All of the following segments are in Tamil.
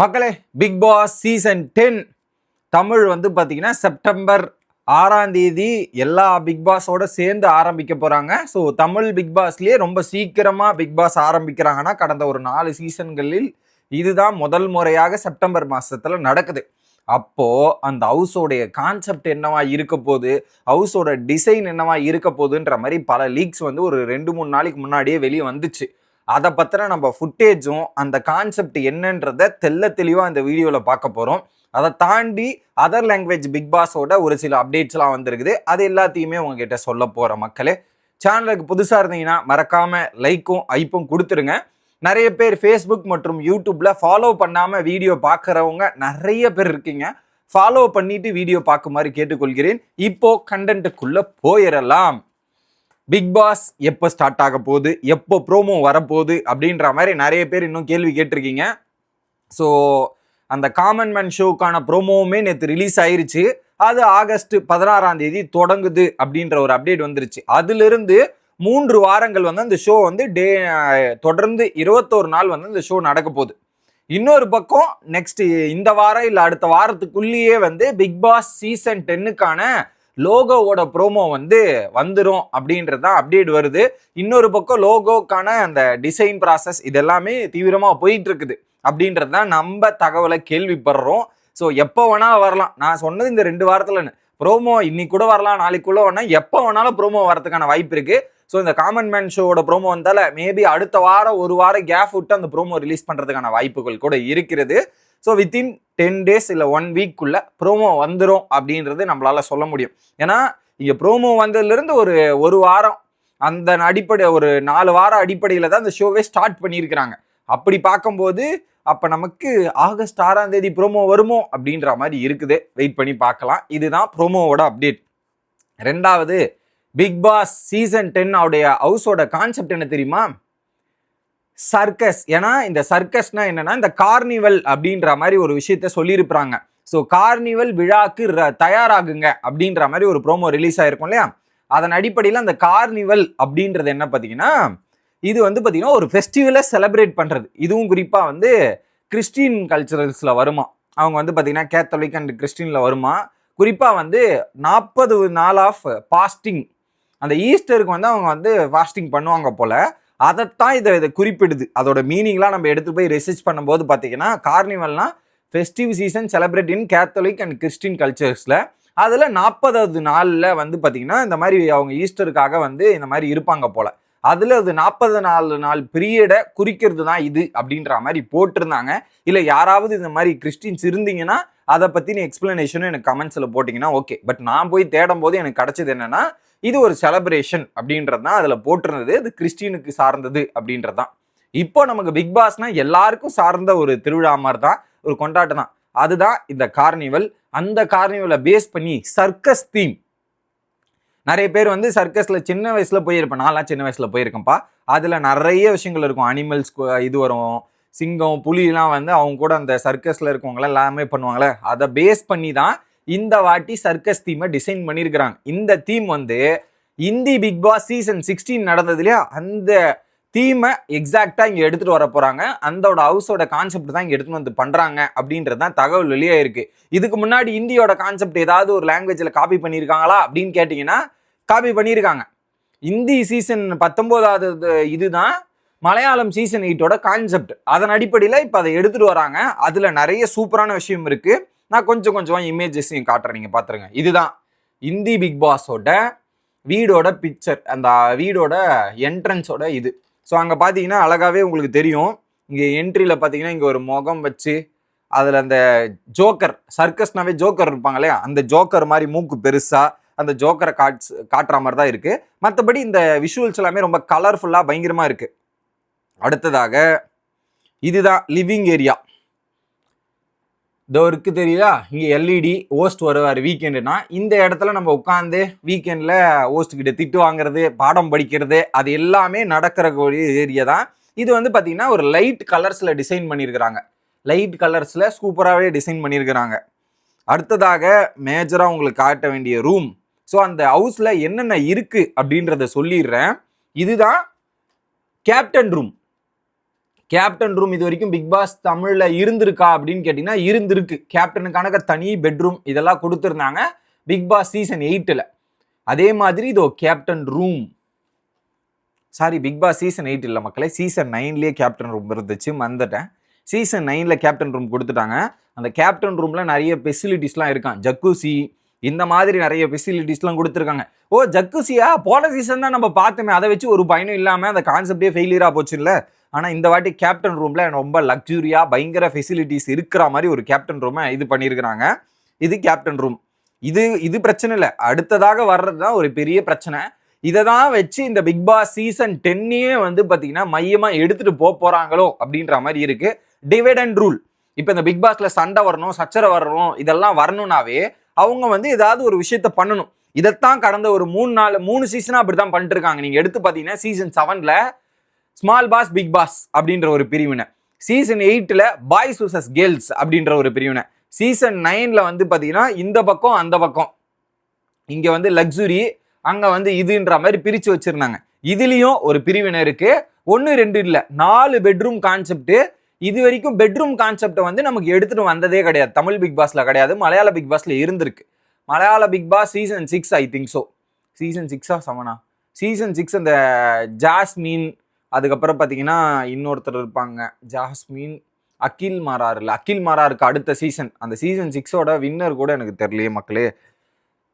மக்களே, பிக் பாஸ் சீசன் 10 தமிழ் வந்து பார்த்தீங்கன்னா செப்டம்பர் 6ஆம் தேதி எல்லா பிக் பாஸோட சேர்ந்து ஆரம்பிக்க போகிறாங்க. ஸோ தமிழ் பிக் பாஸ்லேயே ரொம்ப சீக்கிரமாக பிக் பாஸ் ஆரம்பிக்கிறாங்கன்னா கடந்த ஒரு 4 சீசன்களில் இதுதான் முதல் முறையாக செப்டம்பர் மாதத்தில் நடக்குது. அப்போது அந்த ஹவுஸோடைய கான்செப்ட் என்னவா இருக்க போகுது, ஹவுஸோட டிசைன் என்னவா இருக்க போகுதுன்ற மாதிரி பல லீக்ஸ் வந்து ஒரு 2-3 நாளைக்கு முன்னாடியே வெளியே வந்துச்சு. அதை பற்றின நம்ம ஃபுட்டேஜும் அந்த கான்செப்ட் என்னன்றதை தெளிவாக இந்த வீடியோவில் பார்க்க போகிறோம். அதை தாண்டி அதர் லாங்குவேஜ் பிக் பாஸோட ஒரு சில அப்டேட்ஸ்லாம் வந்திருக்குது. அது எல்லாத்தையுமே உங்ககிட்ட சொல்ல போகிற மக்களே. சேனலுக்கு புதுசாக இருந்தீங்கன்னா மறக்காமல் லைக்கும் ஐப்பும் கொடுத்துருங்க. நிறைய பேர் ஃபேஸ்புக் மற்றும் யூடியூப்ல ஃபாலோ பண்ணாமல் வீடியோ பார்க்குறவங்க நிறைய பேர் இருக்கீங்க. ஃபாலோ பண்ணிட்டு வீடியோ பார்க்குமாறு கேட்டுக்கொள்கிறேன். இப்போ கண்டென்ட்டுக்குள்ளே போயிடலாம். பிக் பாஸ் எப்போ ஸ்டார்ட் ஆக போகுது, எப்போ ப்ரோமோ வரப்போகுது அப்படின்ற மாதிரி நிறைய பேர் இன்னும் கேள்வி கேட்டிருக்கீங்க. ஸோ அந்த காமன் மேன் ஷோக்கான ப்ரோமோவுமே நேற்று ரிலீஸ் ஆயிருச்சு. அது ஆகஸ்ட் 16ஆம் தேதி தொடங்குது அப்படின்ற ஒரு அப்டேட் வந்துருச்சு. அதிலிருந்து 3 வாரங்கள் வந்து அந்த ஷோ வந்து தொடர்ந்து 21 நாள் வந்து இந்த ஷோ நடக்க போகுது. இன்னொரு பக்கம் நெக்ஸ்ட் இந்த வாரம் இல்லை அடுத்த வாரத்துக்குள்ளேயே வந்து பிக் பாஸ் சீசன் 10க்கான லோகோவோட ப்ரோமோ வந்து வந்துடும் அப்படின்றது தான் அப்டேட் வருது. இன்னொரு பக்கம் லோகோக்கான அந்த டிசைன் ப்ராசஸ் இதெல்லாமே தீவிரமாக போயிட்டு இருக்குது அப்படின்றது தான் நம்ம தகவலை கேள்விப்படுறோம். ஸோ எப்போ வேணா வரலாம். நான் சொன்னது இந்த 2 வாரத்தில் ப்ரோமோ இன்னைக்கு கூட வரலாம், நாளைக்குள்ள வேணா எப்போ வேணாலும் ப்ரோமோ வரதுக்கான வாய்ப்பு இருக்கு. ஸோ இந்த காமன் மேன் ஷோவோட ப்ரோமோ வந்தால மேபி அடுத்த வாரம் ஒரு வாரம் கேப் விட்டு அந்த ப்ரோமோ ரிலீஸ் பண்ணுறதுக்கான வாய்ப்புகள் கூட இருக்கிறது. ஸோ வித்தின் 10 டேஸ் இல்லை 1 வீக்குள்ள ப்ரோமோ வந்துடும் அப்படின்றது நம்மளால சொல்ல முடியும். ஏன்னா இங்கே ப்ரோமோ வந்ததுலேருந்து ஒரு வாரம் அந்த அடிப்படை ஒரு 4 வாரம் அடிப்படையில் தான் இந்த ஷோவே ஸ்டார்ட் பண்ணியிருக்கிறாங்க. அப்படி பார்க்கும்போது அப்போ நமக்கு ஆகஸ்ட் 6ஆம் தேதி ப்ரோமோ வருமோ அப்படின்ற மாதிரி இருக்குது. வெயிட் பண்ணி பார்க்கலாம். இதுதான் ப்ரோமோவோட அப்டேட். 2வது, பிக் பாஸ் சீசன் 10 உடைய ஹவுஸோட கான்செப்ட் என்ன தெரியுமா? சர்க்கஸ். ஏன்னா இந்த சர்க்கஸ்னா என்னன்னா இந்த கார்னிவல் அப்படின்ற மாதிரி ஒரு விஷயத்த சொல்லியிருப்பாங்க. ஸோ கார்னிவல் விழாக்கு தயாராகுங்க அப்படின்ற மாதிரி ஒரு ப்ரோமோ ரிலீஸ் ஆயிருக்கும் இல்லையா? அதன் அடிப்படையில் அந்த கார்னிவல் அப்படின்றது என்ன பார்த்தீங்கன்னா, இது வந்து பார்த்தீங்கன்னா ஒரு ஃபெஸ்டிவலை செலிப்ரேட் பண்ணுறது. இதுவும் குறிப்பாக வந்து கிறிஸ்டின் கல்ச்சரல்ஸில் வருமா. அவங்க வந்து பார்த்தீங்கன்னா கேத்தலிக் அண்ட் கிறிஸ்டினில் வருமா. குறிப்பாக வந்து 40 நாள் ஆஃப் பாஸ்டிங், அந்த ஈஸ்டருக்கு வந்து அவங்க வந்து ஃபாஸ்டிங் பண்ணுவாங்க போல. அதைத்தான் இதை குறிப்பிடுது. அதோட மீனிங்லாம் நம்ம எடுத்து போய் ரிசர்ச் பண்ணும்போது பார்த்தீங்கன்னா கார்னிவல்னா festive season celebrate in Catholic and Christian கல்ச்சர்ஸில் அதில் 40வது நாளில் வந்து பார்த்தீங்கன்னா இந்த மாதிரி அவங்க ஈஸ்டருக்காக வந்து இந்த மாதிரி இருப்பாங்க போல. அதில் அது 40 நாள் பீரியடை குறிக்கிறது தான் இது அப்படின்ற மாதிரி போட்டிருந்தாங்க. இல்லை யாராவது இந்த மாதிரி கிறிஸ்டின்ஸ் இருந்தீங்கன்னா அதை பற்றின எக்ஸ்பிளனேஷனும் எனக்கு கமெண்ட்ஸில் போட்டிங்கன்னா ஓகே. பட் நான் போய் தேடும் போது எனக்கு கிடைச்சது என்னன்னா இது ஒரு செலிப்ரேஷன் அப்படின்றது தான் அதில் போட்டிருந்தது. அது கிறிஸ்டினுக்கு சார்ந்தது அப்படின்றது தான். இப்போ நமக்கு பிக் பாஸ்னா எல்லாருக்கும் சார்ந்த ஒரு திருவிழா மாதிரி தான், ஒரு கொண்டாட்டம் தான். அதுதான் இந்த கார்னிவல். அந்த கார்னிவலை பேஸ் பண்ணி சர்க்கஸ் தீம். நிறைய பேர் வந்து சர்க்கஸ்ல சின்ன வயசுல போயிருப்பேன். நான்லாம் சின்ன வயசுல போயிருக்கேன்ப்பா. அதுல நிறைய விஷயங்கள் இருக்கும். அனிமல்ஸ் இது வரும், சிங்கம் புலிலாம் வந்து அவங்க கூட அந்த சர்க்கஸ்ல இருக்கவங்களாம் எல்லாமே பண்ணுவாங்களே, அதை பேஸ் பண்ணி தான் இந்த வாட்டி சர்க்கஸ் தீமை டிசைன் பண்ணியிருக்கிறாங்க. இந்த தீம் வந்து இந்தி பிக் பாஸ் சீசன் 16 நடந்தது இல்லையா, அந்த தீமை எக்ஸாக்டா இங்க எடுத்துட்டு வர போறாங்க. அந்தோட ஹவுஸோட கான்செப்ட் தான் இங்க எடுத்துட்டு வந்து பண்றாங்க அப்படின்றது தான் தகவல் வெளியே இருக்கு. இதுக்கு முன்னாடி இந்தியோட கான்செப்ட் ஏதாவது ஒரு லாங்குவேஜ்ல காப்பி பண்ணியிருக்காங்களா அப்படின்னு கேட்டீங்கன்னா காப்பி பண்ணியிருக்காங்க. இந்தி சீசன் 19வது இதுதான் மலையாளம் சீசன் 8ஓட கான்செப்ட். அதன் அடிப்படையில் இப்போ அதை எடுத்துட்டு வராங்க. அதுல நிறைய சூப்பரான விஷயம் இருக்கு. நான் கொஞ்சம் இமேஜஸையும் காட்டுறேன், நீங்க பாத்துருங்க. இதுதான் இந்தி பிக் பாஸோட வீடோட பிக்சர், அந்த வீடோட என்ட்ரன்ஸோட இது. ஸோ அங்கே பார்த்தீங்கன்னா அழகாவே உங்களுக்கு தெரியும். இங்கே என்ட்ரியில் பார்த்தீங்கன்னா இங்கே ஒரு முகம் வச்சு அதில் அந்த ஜோக்கர், சர்க்கஸ்னாவே ஜோக்கர் இருப்பாங்க இல்லையா, அந்த ஜோக்கர் மாதிரி மூக்கு பெருசாக அந்த ஜோக்கரை காட்டுற மாதிரி தான் இருக்கு. மற்றபடி இந்த விஷுவல்ஸ் எல்லாமே ரொம்ப கலர்ஃபுல்லாக பயங்கரமாக இருக்கு. அடுத்ததாக இதுதான் லிவிங் ஏரியா. இதோ இருக்கு தெரியுதா, இங்கே எல்இடி ஹோஸ்ட் வருவார் வீக்கெண்டுனா. இந்த இடத்துல நம்ம உட்காந்து வீக்கெண்டில் ஹோஸ்ட் கிட்ட திட்டு வாங்குறது, பாடம் படிக்கிறது, அது எல்லாமே நடக்கிற ஏரியா தான். இது வந்து பார்த்தீங்கன்னா ஒரு லைட் கலர்ஸில் டிசைன் பண்ணியிருக்கிறாங்க. லைட் கலர்ஸில் சூப்பராகவே டிசைன் பண்ணியிருக்கிறாங்க. அடுத்ததாக மேஜராக உங்களுக்கு காட்ட வேண்டிய ரூம். ஸோ அந்த ஹவுஸில் என்னென்ன இருக்குது அப்படின்றத சொல்லிடுறேன். இதுதான் கேப்டன் ரூம். கேப்டன் ரூம் இது வரைக்கும் பிக் பாஸ் தமிழ்ல இருந்திருக்கா அப்படின்னு கேட்டீங்கன்னா இருந்திருக்கு. கேப்டனுக்கான தனி பெட்ரூம் இதெல்லாம் கொடுத்துருந்தாங்க பிக் பாஸ் சீசன் 8ல. அதே மாதிரி இதோ captain room, sorry Bigg pass season 8 இல்லை மக்களே, சீசன் 9லயே கேப்டன் ரூம் இருந்துச்சு, மறந்துட்டேன். சீசன் 9ல கேப்டன் ரூம் கொடுத்துட்டாங்க. அந்த கேப்டன் ரூம்ல நிறைய ஃபெசிலிட்டிஸ்லாம் இருக்கான், ஜக்கூசி இந்த மாதிரி நிறைய ஃபெசிலிட்டிஸ்லாம் கொடுத்துருக்காங்க. ஓ ஜக்கூசியா, போன சீசன் தான் நம்ம பார்த்தோமே, அதை வச்சு ஒரு பயனும் இல்லாமல் அந்த கான்செப்டே ஃபெயிலியரா போச்சு இல்லை. ஆனால் இந்த வாட்டி கேப்டன் ரூம்ல ரொம்ப லக்ஸுரியா பயங்கர ஃபெசிலிட்டிஸ் இருக்கிற மாதிரி ஒரு கேப்டன் ரூமை இது பண்ணியிருக்கிறாங்க. இது கேப்டன் ரூம். இது பிரச்சனை இல்லை, அடுத்ததாக வர்றது தான் ஒரு பெரிய பிரச்சனை. இதை தான் வச்சு இந்த பிக் பாஸ் சீசன் 10 வந்து பார்த்தீங்கன்னா மையமாக எடுத்துட்டு போறாங்களோ அப்படின்ற மாதிரி இருக்கு. Divide and rule. இப்போ இந்த பிக் பாஸ்ல சண்டை வரணும், சச்சரை வரணும், இதெல்லாம் வரணும்னாவே அவங்க வந்து ஏதாவது ஒரு விஷயத்த பண்ணணும். இதைத்தான் கடந்த ஒரு 3 சீசனா அப்படித்தான் பண்ணிட்டு இருக்காங்க. நீங்க எடுத்து பார்த்தீங்கன்னா சீசன் 7ல ஸ்மால் பாஸ் பிக் பாஸ் அப்படின்ற ஒரு பிரிவினை, சீசன் 8ல பாய்ஸ் vs கேர்ள்ஸ் அப்படின்ற ஒரு பிரிவினை, சீசன் 9ல வந்து பார்த்தீங்கன்னா இந்த பக்கம் அந்த பக்கம், இங்க வந்து லக்ஸுரி அங்க வந்து இதுன்ற மாதிரி பிரிச்சு வச்சிருந்தாங்க. இதுலயும் ஒரு பிரிவினை இருக்கு. 1 2 இல்ல 4 பெட்ரூம் கான்செப்ட். இது வரைக்கும் பெட்ரூம் கான்செப்டை வந்து நமக்கு எடுத்துட்டு வந்ததே கிடையாது. தமிழ் பிக் பாஸ்ல கிடையாது, மலையாள பிக் பாஸ்ல இருந்திருக்கு. மலையாள Bigg pass season 6 I think so, season 6ஆ 7ஆ, சீசன் 6 அந்த ஜாஸ்மின், அதுக்கப்புறம் பார்த்தீங்கன்னா இன்னொருத்தர் இருப்பாங்க ஜாஸ்மின், அகில் மாரார் இல்லை, அகில் மாராருக்கு அடுத்த சீசன், அந்த சீசன் 6ஓட வின்னர் கூட எனக்கு தெரியலையே மக்களே.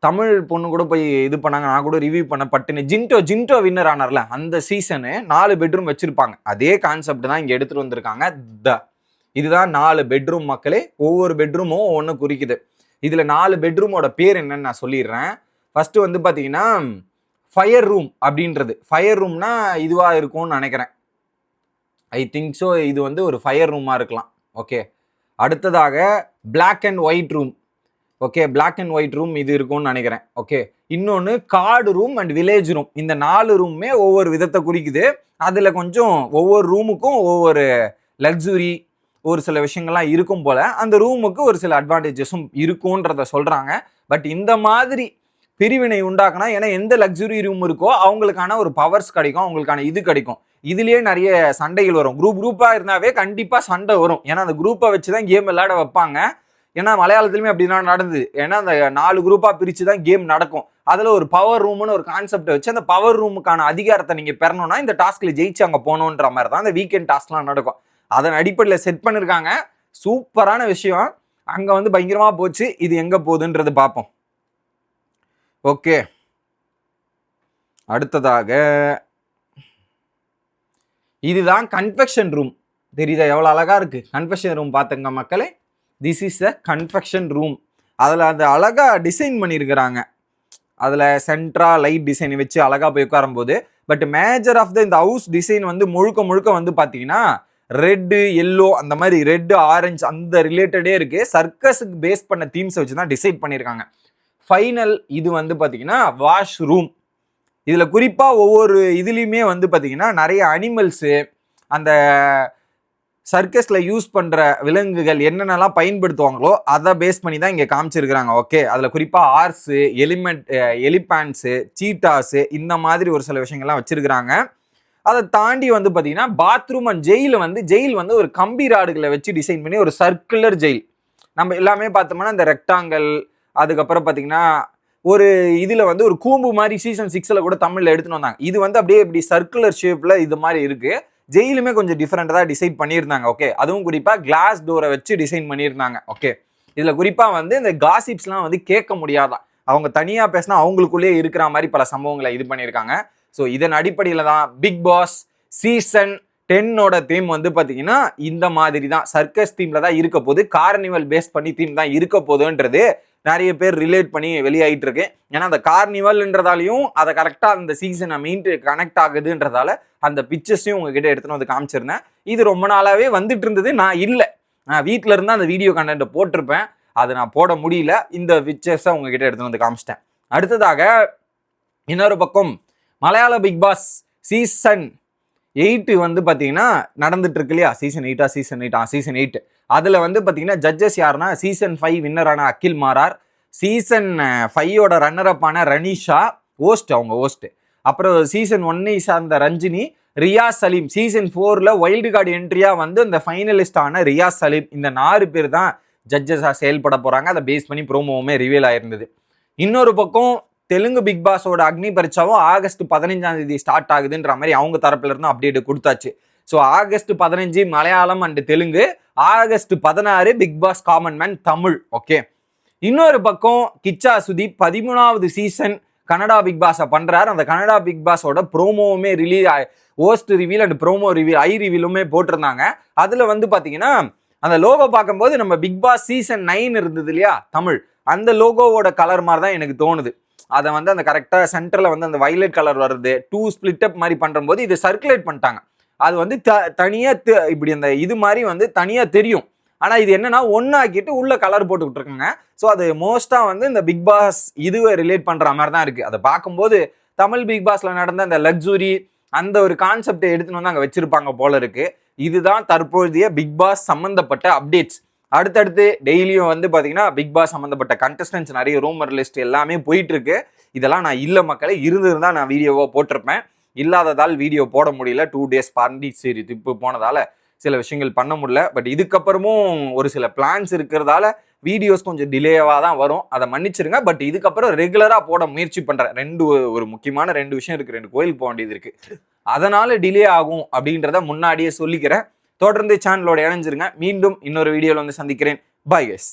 தமிழ் பொண்ணு கூட போய் இது பண்ணாங்க, நான் கூட ரிவ்யூ பண்ண பட்டுன்னு. ஜின்டோ வின்னர் ஆனார்ல, அந்த சீசனு 4 பெட்ரூம் வச்சிருப்பாங்க. அதே கான்செப்ட் தான் இங்கே எடுத்துட்டு வந்திருக்காங்க. இதுதான் 4 பெட்ரூம் மக்களே. ஒவ்வொரு பெட்ரூமும் ஒன்று குறிக்குது. இதில் 4 பெட்ரூமோட பேர் என்னன்னு நான் சொல்லிடுறேன். ஃபர்ஸ்ட் வந்து பார்த்தீங்கன்னா ஃபயர் ரூம் அப்படின்றது. ஃபயர் ரூம்னா இதுவாக இருக்கும்னு நினைக்கிறேன், ஐ திங்க் ஸோ. இது வந்து ஒரு ஃபயர் ரூமாக இருக்கலாம். ஓகே. அடுத்ததாக black and white room. Okay, black and white room இது இருக்கும்னு நினைக்கிறேன். ஓகே. இன்னொன்று card room and village room. இந்த 4 ரூமுமே ஒவ்வொரு விதத்தை குறிக்குது. அதில் கொஞ்சம் ஒவ்வொரு ரூமுக்கும் ஒவ்வொரு லக்ஸுரி ஒரு சில விஷயங்கள்லாம் இருக்கும் போல, அந்த ரூமுக்கு ஒரு சில அட்வான்டேஜஸும் இருக்கும்ன்றத சொல்கிறாங்க. பட் இந்த மாதிரி பிரிவினை உண்டாக்குனா, ஏன்னா எந்த லக்ஸுரி ரூம் இருக்கோ அவங்களுக்கான ஒரு பவர்ஸ் கிடைக்கும், அவங்களுக்கான இது கிடைக்கும். இதுலேயே நிறைய சண்டைகள் வரும். குரூப்பாக இருந்தாவே கண்டிப்பாக சண்டை வரும். ஏன்னா அந்த குரூப்பை வச்சு தான் கேம் விளையாட வைப்பாங்க. ஏன்னா மலையாளத்துலையுமே அப்படிதான் நடந்தது. ஏன்னா அந்த 4 குரூப்பாக பிரித்து தான் கேம் நடக்கும். அதில் ஒரு பவர் ரூம்னு ஒரு கான்செப்டை வச்சு அந்த பவர் ரூமுக்கான அதிகாரத்தை நீங்கள் பெறணும்னா இந்த டாஸ்கில் ஜெயிச்சு அங்கே போகணுன்ற மாதிரி தான் அந்த வீக்கெண்ட் டாஸ்க்லாம் நடக்கும். அதன் அடிப்படையில் செட் பண்ணியிருக்காங்க. சூப்பரான விஷயம். அங்கே வந்து பயங்கரமாக போச்சு. இது எங்கே போகுதுன்றது பார்ப்போம். ஓகே. அடுத்ததாக இதுதான் கன்ஃபெக்ஷன் ரூம். தெரியுதா எவ்வளோ அழகா இருக்கு கன்ஃபெக்ஷன் ரூம்? பார்த்துங்க மக்களே, this is a confession room. அதில் அந்த அழகாக டிசைன் பண்ணியிருக்கிறாங்க. அதில் சென்ட்ரா லைட் டிசைன் வச்சு அழகாக போய் உட்காரும்போது, பட் மேஜர் ஆஃப் த இந்த ஹவுஸ் டிசைன் வந்து முழுக்க வந்து பார்த்தீங்கன்னா ரெட்டு எல்லோ அந்த மாதிரி, ரெட்டு ஆரஞ்சு அந்த ரிலேட்டடே இருக்குது. சர்க்கஸுக்கு பேஸ் பண்ண தீம்ஸை வச்சு தான் டிசைட் பண்ணியிருக்காங்க. ஃபைனல் இது வந்து பார்த்தீங்கன்னா வாஷ் ரூம். இதில் குறிப்பாக ஒவ்வொரு இதுலேயுமே வந்து பார்த்தீங்கன்னா நிறைய அனிமல்ஸு, அந்த சர்க்கஸில் யூஸ் பண்ணுற விலங்குகள் என்னென்னலாம் பயன்படுத்துவாங்களோ அதை பேஸ் பண்ணி தான் இங்கே காமிச்சிருக்கிறாங்க. ஓகே. அதில் குறிப்பாக ஆர்ஸு, எலிபேண்ட்ஸு, சீட்டாஸு இந்த மாதிரி ஒரு சில விஷயங்கள்லாம் வச்சுருக்கிறாங்க. அதை தாண்டி வந்து பார்த்தீங்கன்னா பாத்ரூம் அண்ட் ஜெயில் வந்து ஒரு கம்பி ராடுகளை வச்சு டிசைன் பண்ணி ஒரு சர்க்குலர் ஜெயில். நம்ம எல்லாமே பார்த்தோம்னா இந்த ரெக்டாங்கல், அதுக்கப்புறம் பார்த்தீங்கன்னா ஒரு இதில் வந்து ஒரு கூம்பு மாதிரி சீசன் 6ல் கூட தமிழில் எடுத்துன்னு வந்தாங்க. இது வந்து அப்படியே இப்படி சர்க்குலர் ஷேப்பில் இது மாதிரி இருக்குது. ஜெயிலுமே கொஞ்சம் டிஃப்ரெண்டாக டிசைன் பண்ணியிருந்தாங்க. ஓகே. அதுவும் குறிப்பாக கிளாஸ் டோரை வச்சு டிசைன் பண்ணியிருந்தாங்க. ஓகே. இதில் குறிப்பாக வந்து இந்த காசிப்ஸ்லாம் வந்து கேட்க முடியாதான், அவங்க தனியாக பேசினா அவங்களுக்குள்ளேயே இருக்கிற மாதிரி பல சம்பவங்களை இது பண்ணியிருக்காங்க. ஸோ இதன் அடிப்படையில் தான் பிக் பாஸ் சீசன் 10ஓட தீம் வந்து பார்த்தீங்கன்னா இந்த மாதிரி தான் சர்க்கஸ் தீமில் தான் இருக்க போகுது. கார்னிவல் பேஸ் பண்ணி தீம் தான் இருக்க போகுதுன்றது நிறைய பேர் ரிலேட் பண்ணி வெளியாகிட்டு இருக்கு. ஏன்னா அந்த கார்னிவல்ன்றதாலையும் அதை கரெக்டாக அந்த சீசனை கனெக்ட் ஆகுதுன்றதால அந்த பிக்சர்ஸையும் உங்ககிட்ட எடுத்துன்னு வந்து காமிச்சிருந்தேன். இது ரொம்ப நாளாகவே வந்துட்டு இருந்தது. நான் வீட்டில் இருந்தால் அந்த வீடியோ கண்டென்ட்டை போட்டிருப்பேன், அதை நான் போட முடியல. இந்த பிக்சர்ஸை உங்ககிட்ட எடுத்துன்னு வந்து காமிச்சிட்டேன். அடுத்ததாக இன்னொரு பக்கம் மலையாள பிக் பாஸ் சீசன் 8 வந்து பார்த்தீங்கன்னா நடந்துட்டு இருக்கு இல்லையா? சீசன் 8 அதில் வந்து பார்த்தீங்கன்னா ஜட்ஜஸ் யாருன்னா சீசன் 5 வின்னரான அகில் மாரார், சீசன் 5ஓட ரன்னர் அப்பான ரனிஷா, அவங்க ஹோஸ்ட். அப்புறம் சீசன் 1 சார்ந்த ரஞ்சினி, ரியாஸ் சலீம் சீசன் 4ல வைல்டு கார்டு என்ட்ரியா வந்து இந்த ஃபைனலிஸ்ட் ஆன ரியாஸ் சலீம், இந்த 4 பேர் தான் ஜட்ஜஸா செயல்பட போறாங்க. அதை பேஸ் பண்ணி ப்ரோமோவுமே ரிவீல் ஆயிருந்தது. இன்னொரு பக்கம் தெலுங்கு பிக் பாஸோட அக்னி பரீட்சாவும் ஆகஸ்ட் 15ஆம் தேதி ஸ்டார்ட் ஆகுதுன்ற மாதிரி அவங்க தரப்புல இருந்து அப்டேட் கொடுத்தாச்சு. ஸோ ஆகஸ்ட் 15 மலையாளம் அண்ட் Telugu, August 16 Bigg Boss common man Tamil. Okay, இன்னொரு பக்கம் கிச்சா சுதீப் 13வது சீசன் கனடா பிக் பாஸை பண்றாரு. அந்த கனடா பிக் பாஸோட ப்ரோமோவுமே release host reveal and promo reveal ரிவீலுமே போட்டிருந்தாங்க. அதுல வந்து பாத்தீங்கன்னா அந்த லோகோ பார்க்கும்போது நம்ம பிக் பாஸ் சீசன் 9 இருந்தது இல்லையா தமிழ், அந்த லோகோவோட கலர் மாதிரி தான் எனக்கு தோணுது. அதை வந்து அந்த கரெக்டா சென்டர்ல வந்து அந்த வயலட் கலர் வருது, 2 ஸ்பிளிட் அப் மாதிரி பண்ற போது இது சர்க்குலேட் பண்ணிட்டாங்க. அது வந்து தனியா இப்படி அந்த இது மாதிரி வந்து தனியா தெரியும். ஆனா இது என்னன்னா ஒன்னாக்கிட்டு உள்ள கலர் போட்டுக்கிட்டு இருக்காங்க. ஸோ அது மோஸ்டா வந்து இந்த பிக் பாஸ் இதுவை ரிலேட் பண்ற மாதிரி தான் இருக்கு. அதை பார்க்கும்போது தமிழ் பிக் பாஸ்ல நடந்த அந்த லக்ஸுரி அந்த ஒரு கான்செப்டை எடுத்துன்னு வந்து அங்கே வச்சிருப்பாங்க போல இருக்கு. இதுதான் தற்போதைய பிக் பாஸ் சம்பந்தப்பட்ட அப்டேட்ஸ். அடுத்தடுத்து டெய்லியும் வந்து பார்த்தீங்கன்னா பிக் பாஸ் சம்மந்தப்பட்ட கண்டஸ்டன்ஸ் நிறைய ரூமர் லிஸ்ட் எல்லாமே போயிட்டு இருக்கு. இதெல்லாம் நான் இல்லை மக்களே, இருந்திருந்தா நான் வீடியோவாக போட்டிருப்பேன். இல்லாததால் வீடியோ போட முடியல. 2 days பாண்டிச்சேரி ட்ரிப்பு போனதால சில விஷயங்கள் பண்ண முடியல. பட் இதுக்கப்புறமும் ஒரு சில பிளான்ஸ் இருக்கிறதால வீடியோஸ் கொஞ்சம் டிலேவாக தான் வரும், அதை மன்னிச்சிருங்க. பட் இதுக்கப்புறம் ரெகுலராக போட முயற்சி பண்ணுறேன். ஒரு முக்கியமான 2 விஷயம் இருக்குது, 2 கோயிலுக்கு போக வேண்டியது இருக்குது, அதனால டிலே ஆகும் அப்படின்றத முன்னாடியே சொல்லிக்கிறேன். தொடர்ந்து சேனலோட இணைஞ்சிருங்க. மீண்டும் இன்னொரு வீடியோவில் வந்து சந்திக்கிறேன். Bye guys.